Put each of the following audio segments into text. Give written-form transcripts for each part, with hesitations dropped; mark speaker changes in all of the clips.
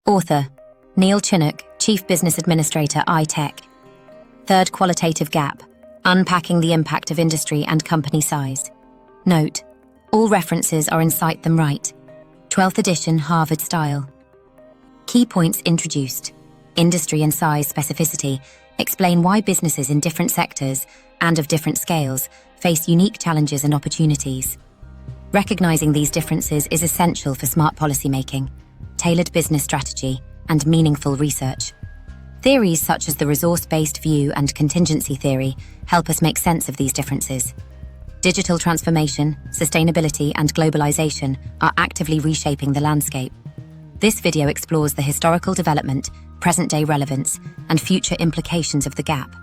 Speaker 1: Author, Neil Chinook, Chief Business Administrator, iTech. Third qualitative gap, unpacking the impact of industry and company size. Note, all references are in Cite Them Right, 12th edition Harvard style. Key points introduced. Industry and size specificity explain why businesses in different sectors and of different scales face unique challenges and opportunities. Recognizing these differences is essential for smart policymaking, tailored business strategy, and meaningful research. Theories such as the resource-based view and contingency theory help us make sense of these differences. Digital transformation, sustainability, and globalisation are actively reshaping the landscape. This video explores the historical development, present-day relevance, and future implications of the gap,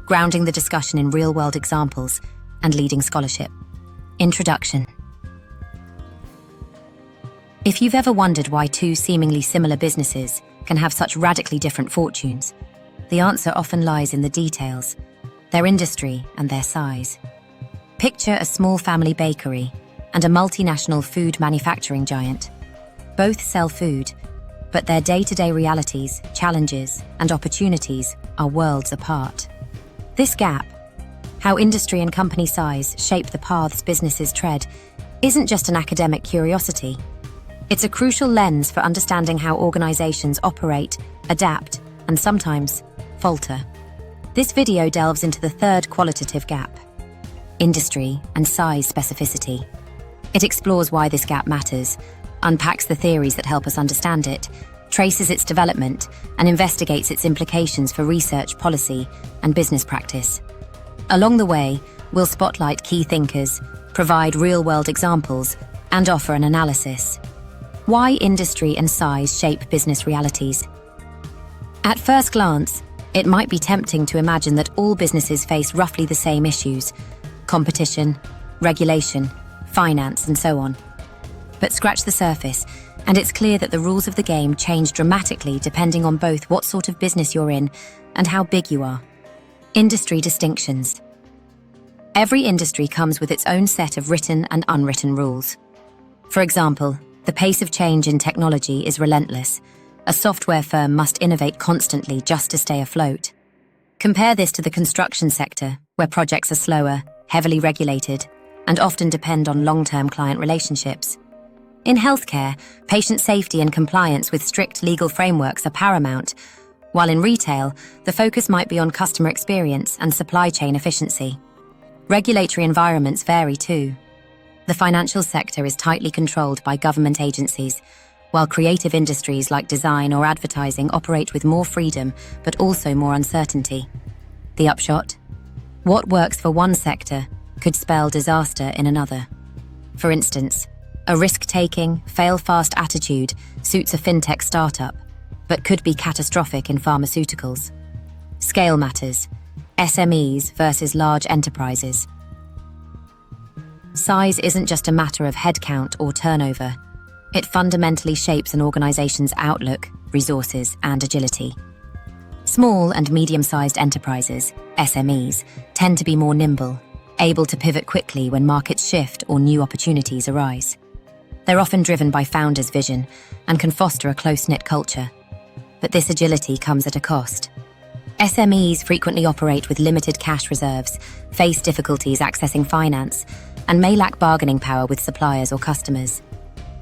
Speaker 1: grounding the discussion in real-world examples and leading scholarship. Introduction. If you've ever wondered why two seemingly similar businesses can have such radically different fortunes, the answer often lies in the details, their industry and their size. Picture a small family bakery and a multinational food manufacturing giant. Both sell food, but their day-to-day realities, challenges, and opportunities are worlds apart. This gap, how industry and company size shape the paths businesses tread, isn't just an academic curiosity. It's a crucial lens for understanding how organizations operate, adapt, and sometimes falter. This video delves into the third qualitative gap, industry and size specificity. It explores why this gap matters, unpacks the theories that help us understand it, traces its development, and investigates its implications for research, policy, and business practice. Along the way, we'll spotlight key thinkers, provide real-world examples, and offer an analysis. Why industry and size shape business realities. At first glance, it might be tempting to imagine that all businesses face roughly the same issues: competition, regulation, finance, and so on. But scratch the surface, and it's clear that the rules of the game change dramatically depending on both what sort of business you're in and how big you are. Industry distinctions. Every industry comes with its own set of written and unwritten rules. For example, the pace of change in technology is relentless. A software firm must innovate constantly just to stay afloat. Compare this to the construction sector, where projects are slower, heavily regulated, and often depend on long-term client relationships. In healthcare, patient safety and compliance with strict legal frameworks are paramount, while in retail, the focus might be on customer experience and supply chain efficiency. Regulatory environments vary too. The financial sector is tightly controlled by government agencies, while creative industries like design or advertising operate with more freedom but also more uncertainty. The upshot? What works for one sector could spell disaster in another. For instance, a risk-taking, fail-fast attitude suits a fintech startup, but could be catastrophic in pharmaceuticals. Scale matters. SMEs versus large enterprises. Size isn't just a matter of headcount or turnover. It fundamentally shapes an organization's outlook, resources, and agility. Small and medium-sized enterprises, SMEs, tend to be more nimble, able to pivot quickly when markets shift or new opportunities arise. They're often driven by founders' vision and can foster a close-knit culture. But this agility comes at a cost. SMEs frequently operate with limited cash reserves, face difficulties accessing finance, and may lack bargaining power with suppliers or customers.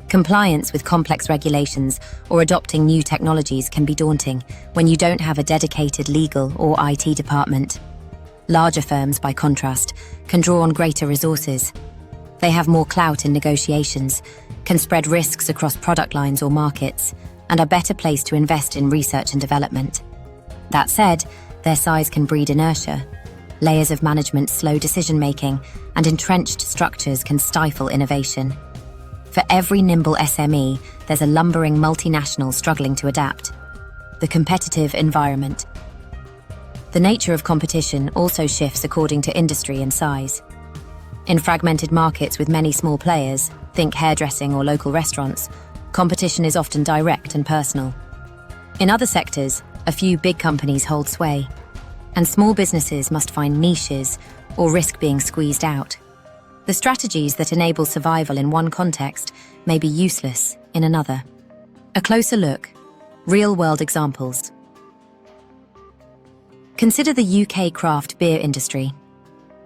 Speaker 1: Compliance with complex regulations or adopting new technologies can be daunting when you don't have a dedicated legal or IT department. Larger firms, by contrast, can draw on greater resources. They have more clout in negotiations, can spread risks across product lines or markets, and are better placed to invest in research and development. That said, their size can breed inertia. Layers of management slow decision-making, and entrenched structures can stifle innovation. For every nimble SME, there's a lumbering multinational struggling to adapt. The competitive environment. The nature of competition also shifts according to industry and size. In fragmented markets with many small players, think hairdressing or local restaurants, competition is often direct and personal. In other sectors, a few big companies hold sway, and small businesses must find niches or risk being squeezed out. The strategies that enable survival in one context may be useless in another. A closer look. Real-world examples. Consider the UK craft beer industry.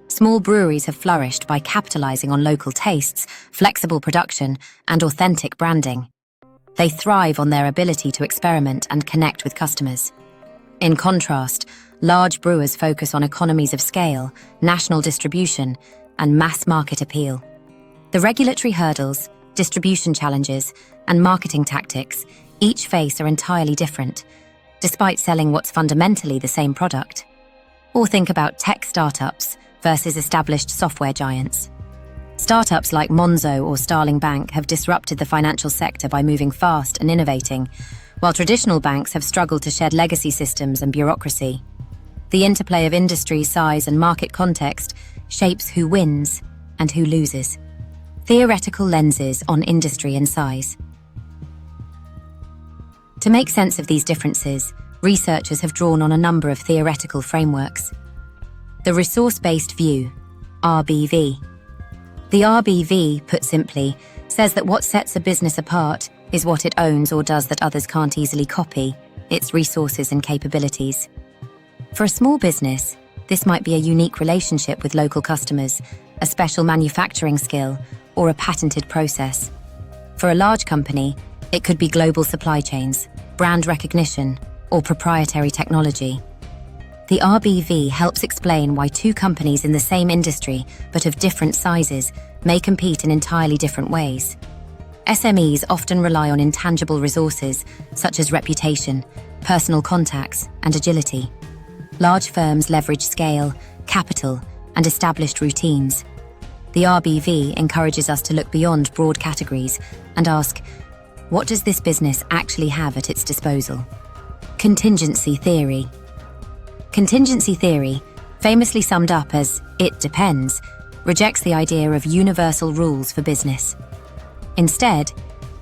Speaker 1: Small breweries have flourished by capitalising on local tastes, flexible production, and authentic branding. They thrive on their ability to experiment and connect with customers. In contrast, large brewers focus on economies of scale, national distribution, and mass market appeal. The regulatory hurdles, distribution challenges, and marketing tactics each face are entirely different, despite selling what's fundamentally the same product. Or think about tech startups versus established software giants. Startups like Monzo or Starling Bank have disrupted the financial sector by moving fast and innovating, while traditional banks have struggled to shed legacy systems and bureaucracy. The interplay of industry, size, and market context shapes who wins and who loses. Theoretical lenses on industry and size. To make sense of these differences, researchers have drawn on a number of theoretical frameworks. The resource-based view, RBV. The RBV, put simply, says that what sets a business apart is what it owns or does that others can't easily copy, its resources and capabilities. For a small business, this might be a unique relationship with local customers, a special manufacturing skill, or a patented process. For a large company, it could be global supply chains, brand recognition, or proprietary technology. The RBV helps explain why two companies in the same industry but of different sizes may compete in entirely different ways. SMEs often rely on intangible resources such as reputation, personal contacts, and agility. Large firms leverage scale, capital, and established routines. The RBV encourages us to look beyond broad categories and ask, what does this business actually have at its disposal? Contingency theory. Contingency theory, famously summed up as "it depends," rejects the idea of universal rules for business. Instead,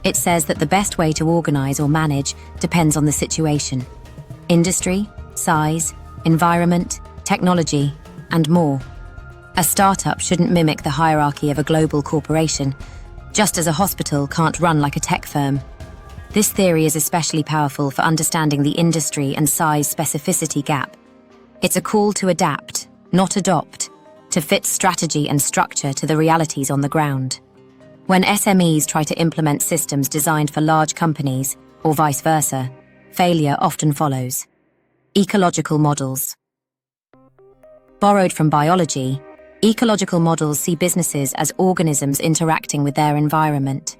Speaker 1: it says that the best way to organize or manage depends on the situation, industry, size, environment, technology, and more. A startup shouldn't mimic the hierarchy of a global corporation, just as a hospital can't run like a tech firm. This theory is especially powerful for understanding the industry and size specificity gap. It's a call to adapt, not adopt, to fit strategy and structure to the realities on the ground. When SMEs try to implement systems designed for large companies, or vice versa, failure often follows. Ecological models. Borrowed from biology, ecological models see businesses as organisms interacting with their environment.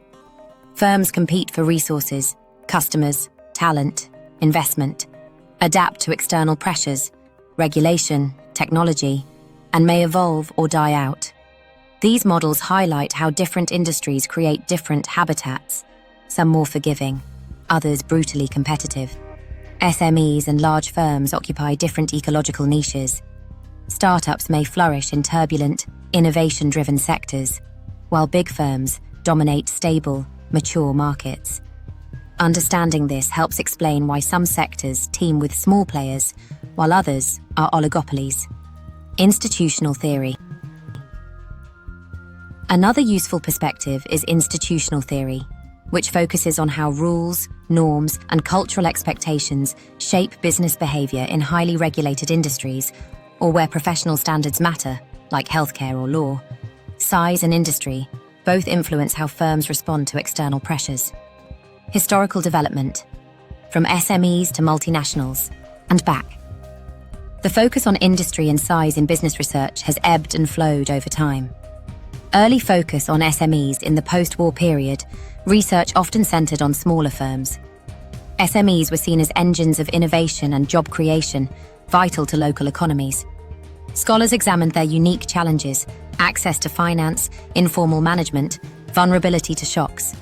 Speaker 1: Firms compete for resources, customers, talent, investment, adapt to external pressures, regulation, technology, and may evolve or die out. These models highlight how different industries create different habitats, some more forgiving, others brutally competitive. SMEs and large firms occupy different ecological niches. Startups may flourish in turbulent, innovation-driven sectors, while big firms dominate stable, mature markets. Understanding this helps explain why some sectors team with small players, while others are oligopolies. Institutional theory. Another useful perspective is institutional theory, which focuses on how rules, norms, and cultural expectations shape business behavior in highly regulated industries or where professional standards matter, like healthcare or law. Size and industry both influence how firms respond to external pressures. Historical development, from SMEs to multinationals, and back. The focus on industry and size in business research has ebbed and flowed over time. Early focus on SMEs in the post-war period, research often centered on smaller firms. SMEs were seen as engines of innovation and job creation, vital to local economies. Scholars examined their unique challenges, access to finance, informal management, vulnerability to shocks,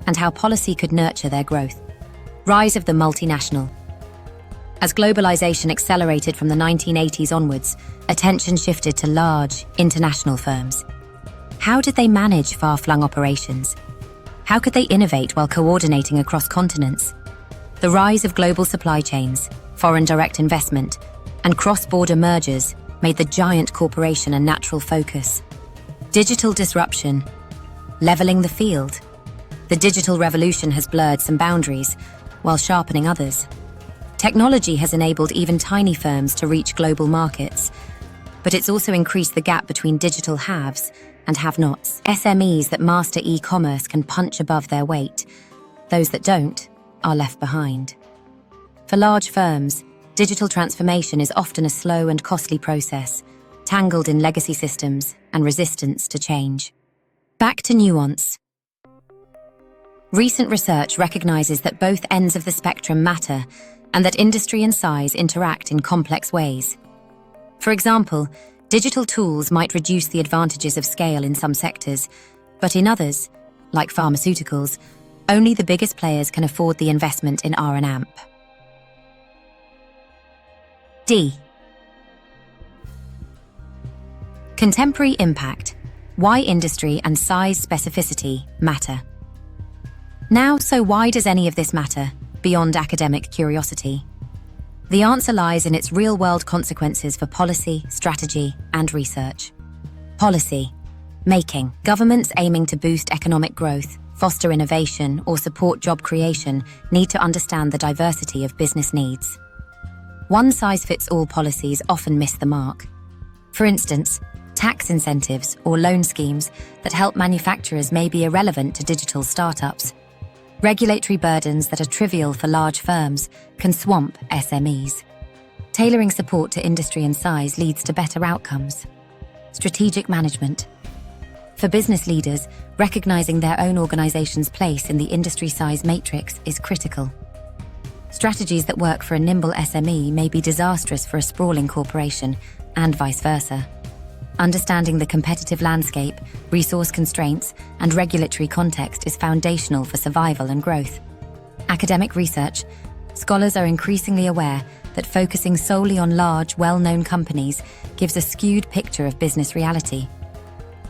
Speaker 1: and how policy could nurture their growth. Rise of the multinational. As globalisation accelerated from the 1980s onwards, attention shifted to large, international firms. How did they manage far-flung operations? How could they innovate while coordinating across continents? The rise of global supply chains, foreign direct investment, and cross-border mergers made the giant corporation a natural focus. Digital disruption, leveling the field. The digital revolution has blurred some boundaries, while sharpening others. Technology has enabled even tiny firms to reach global markets, but it's also increased the gap between digital haves and have-nots. SMEs that master e-commerce can punch above their weight. Those that don't are left behind. For large firms, digital transformation is often a slow and costly process, tangled in legacy systems and resistance to change. Back to nuance. Recent research recognizes that both ends of the spectrum matter and that industry and size interact in complex ways. For example, digital tools might reduce the advantages of scale in some sectors, but in others, like pharmaceuticals, only the biggest players can afford the investment in R&AMP. D. Contemporary impact. Why industry and size specificity matter. Now, so why does any of this matter, beyond academic curiosity? The answer lies in its real-world consequences for policy, strategy, and research. Policy. Making. Governments aiming to boost economic growth, foster innovation, or support job creation need to understand the diversity of business needs. One-size-fits-all policies often miss the mark. For instance, tax incentives or loan schemes that help manufacturers may be irrelevant to digital startups. Regulatory burdens that are trivial for large firms can swamp SMEs. Tailoring support to industry and size leads to better outcomes. Strategic management. For business leaders, recognizing their own organization's place in the industry size matrix is critical. Strategies that work for a nimble SME may be disastrous for a sprawling corporation, and vice versa. Understanding the competitive landscape, resource constraints, and regulatory context is foundational for survival and growth. Academic research. Scholars are increasingly aware that focusing solely on large, well-known companies gives a skewed picture of business reality.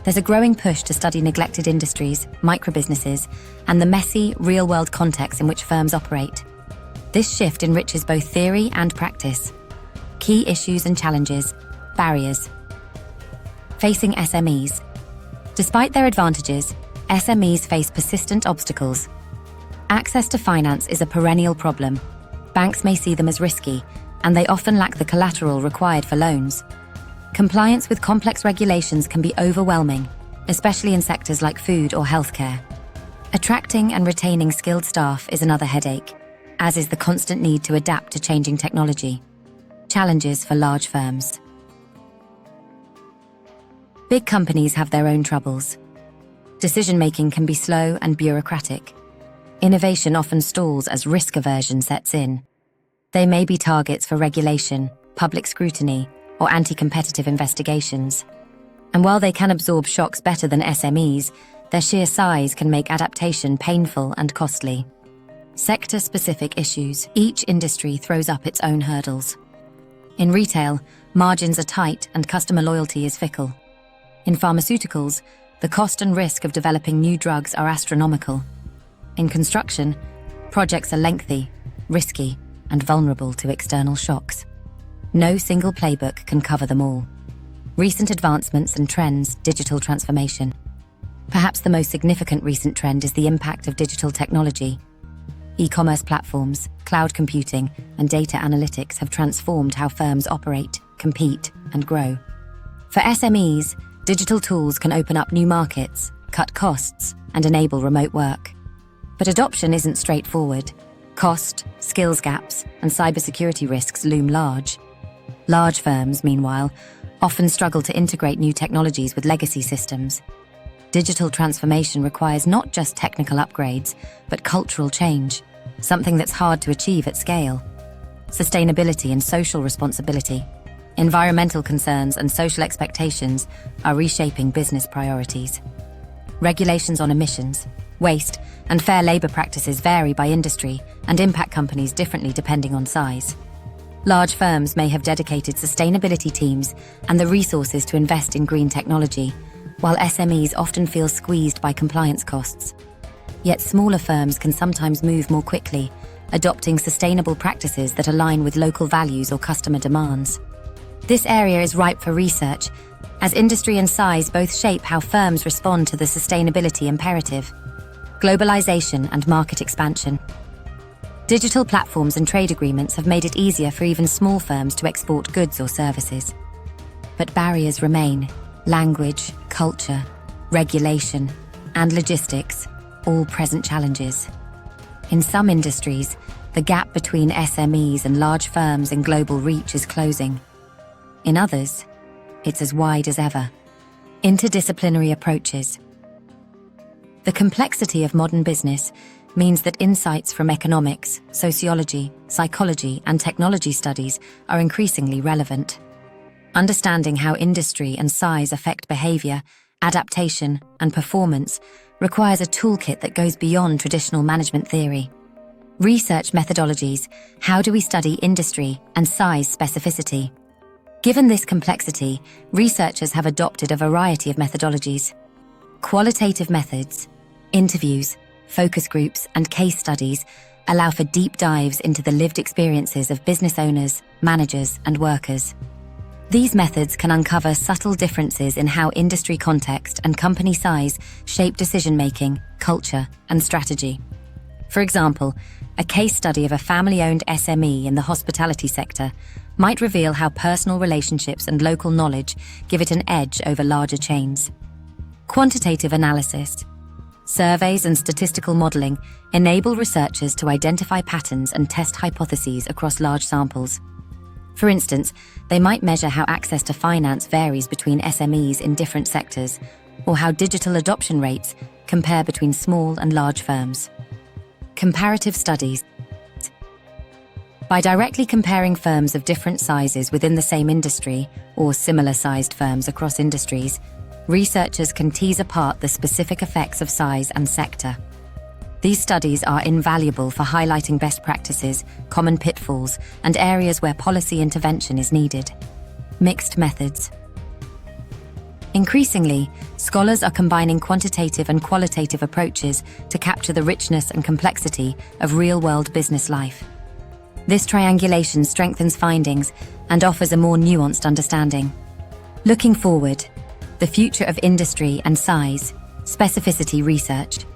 Speaker 1: There's a growing push to study neglected industries, microbusinesses, and the messy, real-world context in which firms operate. This shift enriches both theory and practice. Key issues and challenges. Barriers. Facing SMEs. Despite their advantages, SMEs face persistent obstacles. Access to finance is a perennial problem. Banks may see them as risky, and they often lack the collateral required for loans. Compliance with complex regulations can be overwhelming, especially in sectors like food or healthcare. Attracting and retaining skilled staff is another headache, as is the constant need to adapt to changing technology. Challenges for large firms. Big companies have their own troubles. Decision-making can be slow and bureaucratic. Innovation often stalls as risk aversion sets in. They may be targets for regulation, public scrutiny, or anti-competitive investigations. And while they can absorb shocks better than SMEs, their sheer size can make adaptation painful and costly. Sector-specific issues. Each industry throws up its own hurdles. In retail, margins are tight and customer loyalty is fickle. In pharmaceuticals, the cost and risk of developing new drugs are astronomical. In construction, projects are lengthy, risky, and vulnerable to external shocks. No single playbook can cover them all. Recent advancements and trends. Digital transformation. Perhaps the most significant recent trend is the impact of digital technology. E-commerce platforms, cloud computing, and data analytics have transformed how firms operate, compete, and grow. For SMEs, digital tools can open up new markets, cut costs, and enable remote work. But adoption isn't straightforward. Cost, skills gaps, and cybersecurity risks loom large. Large firms, meanwhile, often struggle to integrate new technologies with legacy systems. Digital transformation requires not just technical upgrades, but cultural change, something that's hard to achieve at scale. Sustainability and social responsibility. Environmental concerns and social expectations are reshaping business priorities. Regulations on emissions, waste, and fair labor practices vary by industry and impact companies differently depending on size. Large firms may have dedicated sustainability teams and the resources to invest in green technology, while SMEs often feel squeezed by compliance costs. Yet smaller firms can sometimes move more quickly, adopting sustainable practices that align with local values or customer demands. This area is ripe for research, as industry and size both shape how firms respond to the sustainability imperative. Globalisation and market expansion. Digital platforms and trade agreements have made it easier for even small firms to export goods or services. But barriers remain: language, culture, regulation, and logistics, all present challenges. In some industries, the gap between SMEs and large firms in global reach is closing. In others, it's as wide as ever. Interdisciplinary approaches. The complexity of modern business means that insights from economics, sociology, psychology, and technology studies are increasingly relevant. Understanding how industry and size affect behavior, adaptation, and performance requires a toolkit that goes beyond traditional management theory. Research methodologies: how do we study industry and size specificity? Given this complexity, researchers have adopted a variety of methodologies. Qualitative methods, interviews, focus groups, and case studies allow for deep dives into the lived experiences of business owners, managers, and workers. These methods can uncover subtle differences in how industry context and company size shape decision-making, culture, and strategy. For example, a case study of a family-owned SME in the hospitality sector might reveal how personal relationships and local knowledge give it an edge over larger chains. Quantitative analysis. Surveys and statistical modeling enable researchers to identify patterns and test hypotheses across large samples. For instance, they might measure how access to finance varies between SMEs in different sectors, or how digital adoption rates compare between small and large firms. Comparative studies. By directly comparing firms of different sizes within the same industry, or similar-sized firms across industries, researchers can tease apart the specific effects of size and sector. These studies are invaluable for highlighting best practices, common pitfalls, and areas where policy intervention is needed. Mixed methods. Increasingly, scholars are combining quantitative and qualitative approaches to capture the richness and complexity of real-world business life. This triangulation strengthens findings and offers a more nuanced understanding. Looking forward, the future of industry and size, specificity research.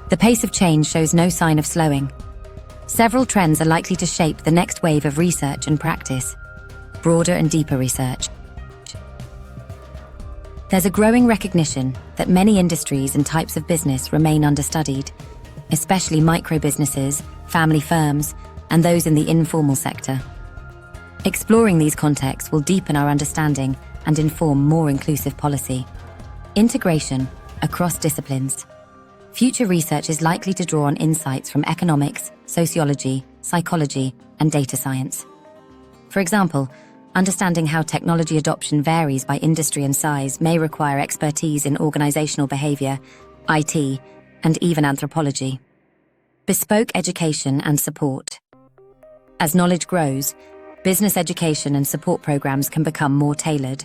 Speaker 1: The pace of change shows no sign of slowing. Several trends are likely to shape the next wave of research and practice. Broader and deeper research. There's a growing recognition that many industries and types of business remain understudied, especially micro-businesses, family firms, and those in the informal sector. Exploring these contexts will deepen our understanding and inform more inclusive policy. Integration across disciplines. Future research is likely to draw on insights from economics, sociology, psychology, and data science. For example, understanding how technology adoption varies by industry and size may require expertise in organisational behaviour, IT, and even anthropology. Bespoke education and support. As knowledge grows, business education and support programs can become more tailored.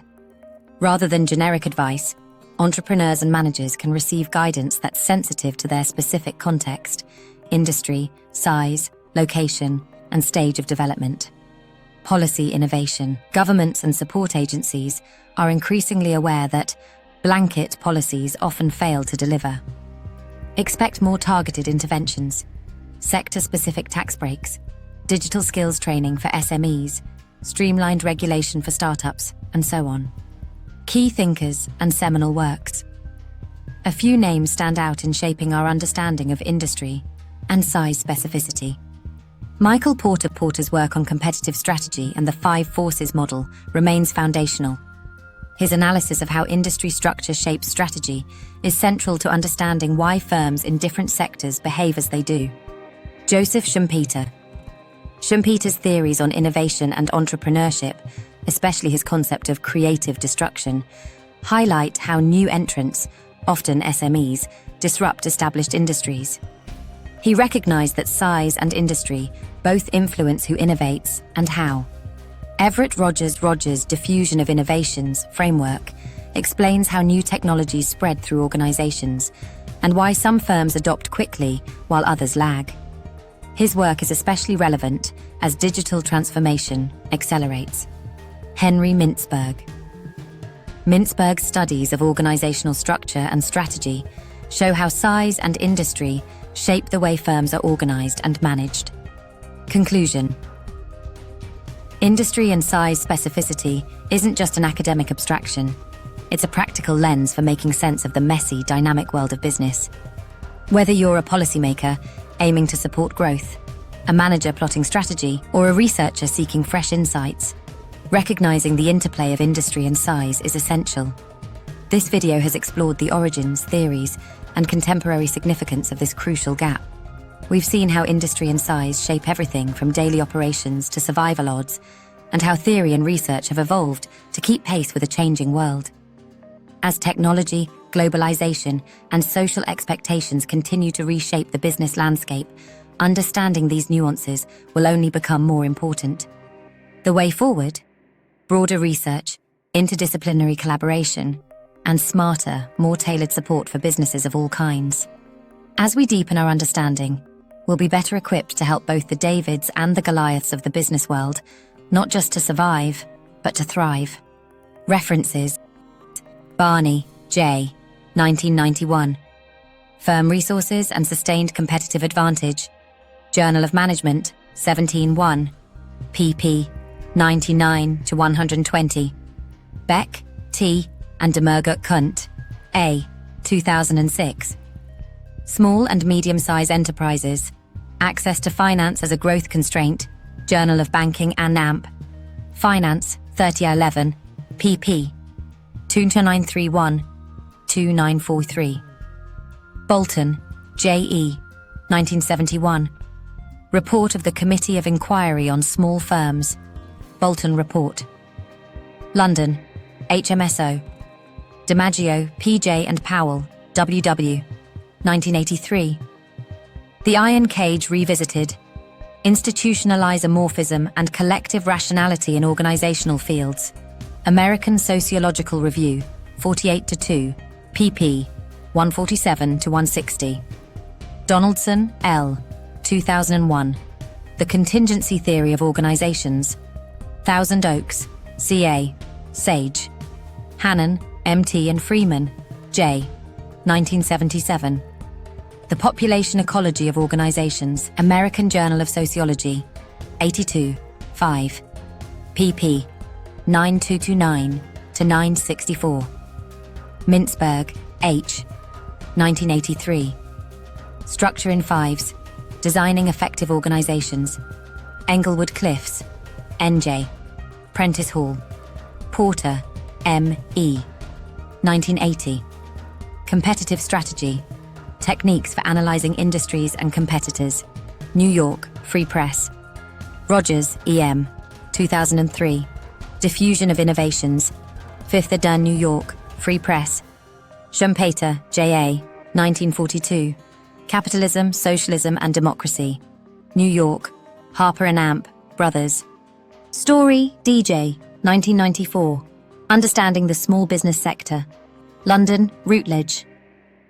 Speaker 1: Rather than generic advice, entrepreneurs and managers can receive guidance that's sensitive to their specific context, industry, size, location, and stage of development. Policy innovation. Governments and support agencies are increasingly aware that blanket policies often fail to deliver. Expect more targeted interventions, sector-specific tax breaks, digital skills training for SMEs, streamlined regulation for startups, and so on. Key thinkers and seminal works. A few names stand out in shaping our understanding of industry and size specificity. Michael Porter's work on competitive strategy and the 5 forces model remains foundational. His analysis of how industry structure shapes strategy is central to understanding why firms in different sectors behave as they do. Joseph Schumpeter's theories on innovation and entrepreneurship, especially his concept of creative destruction, highlight how new entrants, often SMEs, disrupt established industries. He recognized that size and industry both influence who innovates and how. Everett Rogers' Diffusion of Innovations framework explains how new technologies spread through organizations and why some firms adopt quickly while others lag. His work is especially relevant as digital transformation accelerates. Henry Mintzberg's studies of organizational structure and strategy show how size and industry shape the way firms are organized and managed. Conclusion. Industry and size specificity isn't just an academic abstraction. It's a practical lens for making sense of the messy, dynamic world of business. Whether you're a policymaker aiming to support growth, a manager plotting strategy, or a researcher seeking fresh insights, recognizing the interplay of industry and size is essential. This video has explored the origins, theories, and contemporary significance of this crucial gap. We've seen how industry and size shape everything from daily operations to survival odds, and how theory and research have evolved to keep pace with a changing world. As technology, globalisation, and social expectations continue to reshape the business landscape, understanding these nuances will only become more important. The way forward? Broader research, interdisciplinary collaboration, and smarter, more tailored support for businesses of all kinds. As we deepen our understanding, we'll be better equipped to help both the Davids and the Goliaths of the business world, not just to survive, but to thrive. References: Barney, J., 1991. Firm Resources and Sustained Competitive Advantage. Journal of Management, 17-1. pp. 99-120. Beck, T., and Demergut Kunt, A., 2006. Small and medium-sized enterprises. Access to finance as a growth constraint. Journal of Banking and AMP. Finance, 3011. pp. 2931-2943. Bolton, J.E., 1971. Report of the Committee of Inquiry on Small Firms. Bolton Report. London, HMSO. DiMaggio, P.J. and Powell, W.W., 1983. The Iron Cage Revisited. Institutionalize Amorphism and Collective Rationality in Organizational Fields. American Sociological Review, 48-2, pp. 147-160. Donaldson, L., 2001. The Contingency Theory of Organizations. Thousand Oaks, C.A., Sage. Hannon, M.T. and Freeman, J., 1977. The Population Ecology of Organizations, American Journal of Sociology, 82, 5. pp. 9229-964. Mintzberg, H., 1983. Structure in Fives, Designing Effective Organizations. Englewood Cliffs, N.J. Prentice Hall. Porter, M.E., 1980. Competitive Strategy, Techniques for Analyzing Industries and Competitors. New York, Free Press. Rogers, E.M., 2003. Diffusion of Innovations. Fifth ed., New York, Free Press. Schumpeter, J.A., 1942. Capitalism, Socialism and Democracy. New York, Harper and Amp, Brothers. Story, D.J., 1994. Understanding the Small Business Sector. London, Routledge.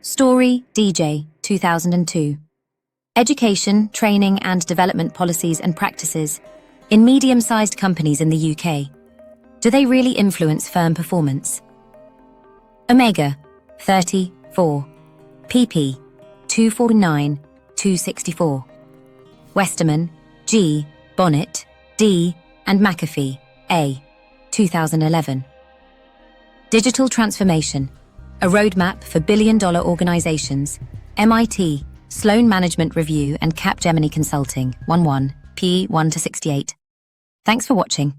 Speaker 1: Story, D.J., 2002. Education, Training and Development Policies and Practices in Medium-Sized Companies in the UK. Do they really influence firm performance? Omega, 34. pp. 249-264. Westerman, G., Bonnet, D., and McAfee, A., 2011. Digital Transformation, a Roadmap for Billion-Dollar Organizations. MIT, Sloan Management Review and Capgemini Consulting, 11, p. 1-68. Thanks for watching.